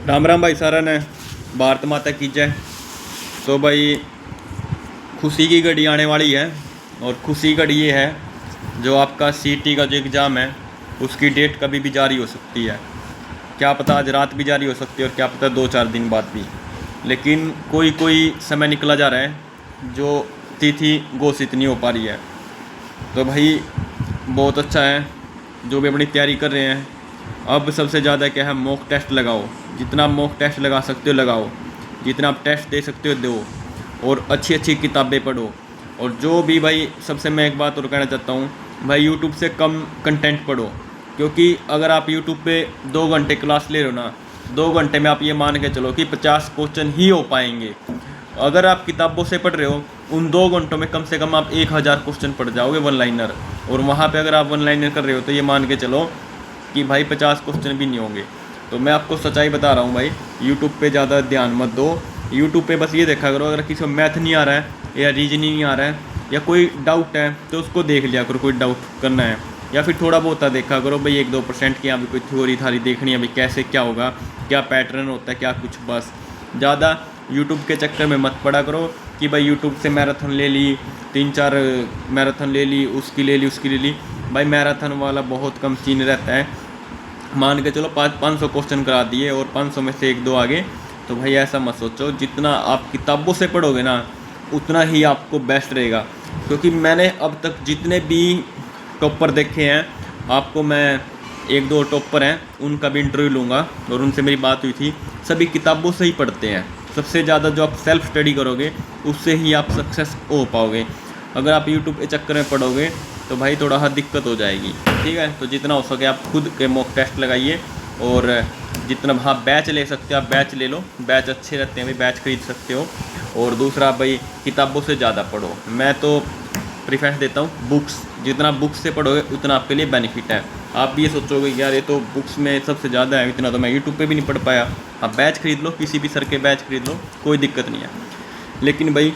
राम राम भाई सारा ने। भारत माता की जय। तो भाई खुशी की घड़ी आने वाली है और खुशी घड़ी ये है जो आपका सीटी का जो एग्ज़ाम है उसकी डेट कभी भी जारी हो सकती है। क्या पता आज रात भी जारी हो सकती है और क्या पता 2-4 दिन बाद भी, लेकिन कोई कोई समय निकला जा रहा है जो तिथि घोषित नहीं हो पा रही है। तो भाई बहुत अच्छा है जो भी अपनी तैयारी कर रहे हैं। अब सबसे ज़्यादा क्या है, मॉक टेस्ट लगाओ। जितना मॉक टेस्ट लगा सकते हो लगाओ, जितना आप टेस्ट दे सकते हो दो, और अच्छी अच्छी किताबें पढ़ो। और जो भी भाई सबसे मैं एक बात और कहना चाहता हूँ भाई, यूट्यूब से कम कंटेंट पढ़ो, क्योंकि अगर आप यूट्यूब पे 2 घंटे क्लास ले रहे हो ना, 2 घंटे में आप ये मान के चलो कि 50 क्वेश्चन ही हो पाएंगे। अगर आप किताबों से पढ़ रहे हो उन 2 घंटों में कम से कम आप 1000 क्वेश्चन पढ़ जाओगे वन लाइनर, और वहाँ पे अगर आप वन लाइनर कर रहे हो तो ये मान के चलो कि भाई 50 क्वेश्चन भी नहीं होंगे। तो मैं आपको सच्चाई बता रहा हूँ भाई, यूट्यूब पे ज़्यादा ध्यान मत दो। यूट्यूब पे बस ये देखा करो, अगर किसी को मैथ नहीं आ रहा है या रीजनिंग नहीं आ रहा है या कोई डाउट है तो उसको देख लिया करो, कोई डाउट करना है, या फिर थोड़ा बहुत देखा करो भाई 1-2% की, यहाँ भी कोई थ्योरी थारी देखनी है भाई कैसे क्या होगा, क्या पैटर्न होता है क्या कुछ। बस ज़्यादा यूट्यूब के चक्कर में मत पड़ा करो कि भाई यूट्यूब से मैराथन ले ली, 3-4 मैराथन ले ली, उसकी ले ली उसकी ले ली। भाई मैराथन वाला बहुत कम सीन रहता है। मान के चलो 500 क्वेश्चन करा दिए और 500 में से 1-2 आगे, तो भाई ऐसा मत सोचो। जितना आप किताबों से पढ़ोगे ना उतना ही आपको बेस्ट रहेगा, क्योंकि मैंने अब तक जितने भी टॉपर देखे हैं, आपको मैं 1-2 टॉपर हैं उनका भी इंटरव्यू लूँगा और उनसे मेरी बात हुई थी, सभी किताबों से ही पढ़ते हैं। सबसे ज़्यादा जो आप सेल्फ स्टडी करोगे उससे ही आप सक्सेस हो पाओगे। अगर आप यूट्यूब के चक्कर में पढ़ोगे तो भाई थोड़ा सा दिक्कत हो जाएगी, ठीक है। तो जितना हो सके आप खुद के मॉक टेस्ट लगाइए, और जितना हाँ बैच ले सकते हो आप बैच ले लो, बैच अच्छे रहते हैं भाई, बैच खरीद सकते हो। और दूसरा भाई किताबों से ज़्यादा पढ़ो। मैं तो प्रेफरेंस देता हूँ बुक्स, जितना बुक्स से पढ़ोगे उतना आपके लिए बेनिफिट है। आप भी ये सोचोगे यार ये तो बुक्स में सबसे ज़्यादा है, इतना तो मैं यूट्यूब पे भी नहीं पढ़ पाया। आप बैच खरीद लो, किसी भी सर के बैच खरीद लो, कोई दिक्कत नहीं है। लेकिन भाई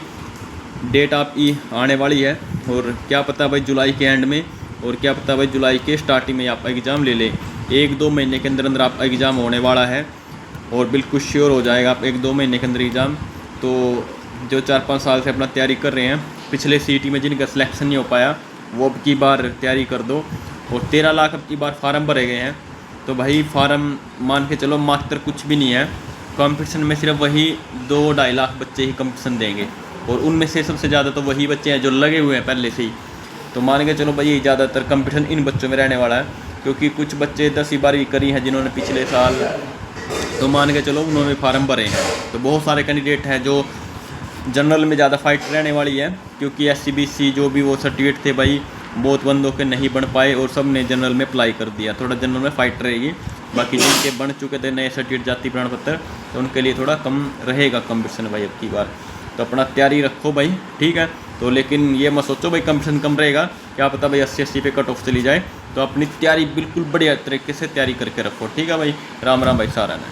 डेट आपकी आने वाली है, और क्या पता भाई जुलाई के एंड में, और क्या पता भाई जुलाई के स्टार्टिंग में आप एग्ज़ाम ले लें। 1-2 महीने के अंदर अंदर आप एग्ज़ाम होने वाला है, और बिल्कुल श्योर हो जाएगा आप 1-2 महीने के अंदर एग्ज़ाम। तो जो 4-5 साल से अपना तैयारी कर रहे हैं, पिछले सीटी में जिनका सिलेक्शन नहीं हो पाया वो अब की बार तैयारी कर दो। और 13 लाख अब की बार फार्म भरे गए हैं, तो भाई फार्म मान के चलो मात्र कुछ भी नहीं है। कंपटीशन में सिर्फ वही 2-2.5 लाख बच्चे ही कंपटीशन देंगे, और उनमें से सबसे ज़्यादा तो वही बच्चे हैं जो लगे हुए हैं पहले से ही। तो मान के चलो भाई ज़्यादातर कंपटीशन इन बच्चों में रहने वाला है, क्योंकि कुछ बच्चे 10वीं 12वीं करी हैं जिन्होंने पिछले साल, तो मान के चलो उन्होंने फार्म भरे हैं। तो बहुत सारे कैंडिडेट हैं जो जनरल में ज़्यादा फाइट रहने वाली है, क्योंकि SCBC जो भी वो सर्टिफिकेट थे भाई बहुत बंदों के नहीं बन पाए और सब ने जनरल में अप्लाई कर दिया। थोड़ा जनरल में फाइट रहेगी, बाकी जिनके बन चुके थे नए सर्टिफिकेट जाति प्रमाण पत्र, तो उनके लिए थोड़ा कम रहेगा कंपटीशन भाई अब की बार। तो अपना तैयारी रखो भाई, ठीक है। तो लेकिन ये मत सोचो भाई कंपटीशन कम रहेगा, क्या पता भाई 80-80 पे कट ऑफ चली जाए। तो अपनी तैयारी बिल्कुल बढ़िया तरीके से तैयारी करके रखो, ठीक है भाई। राम राम भाई सारा ने।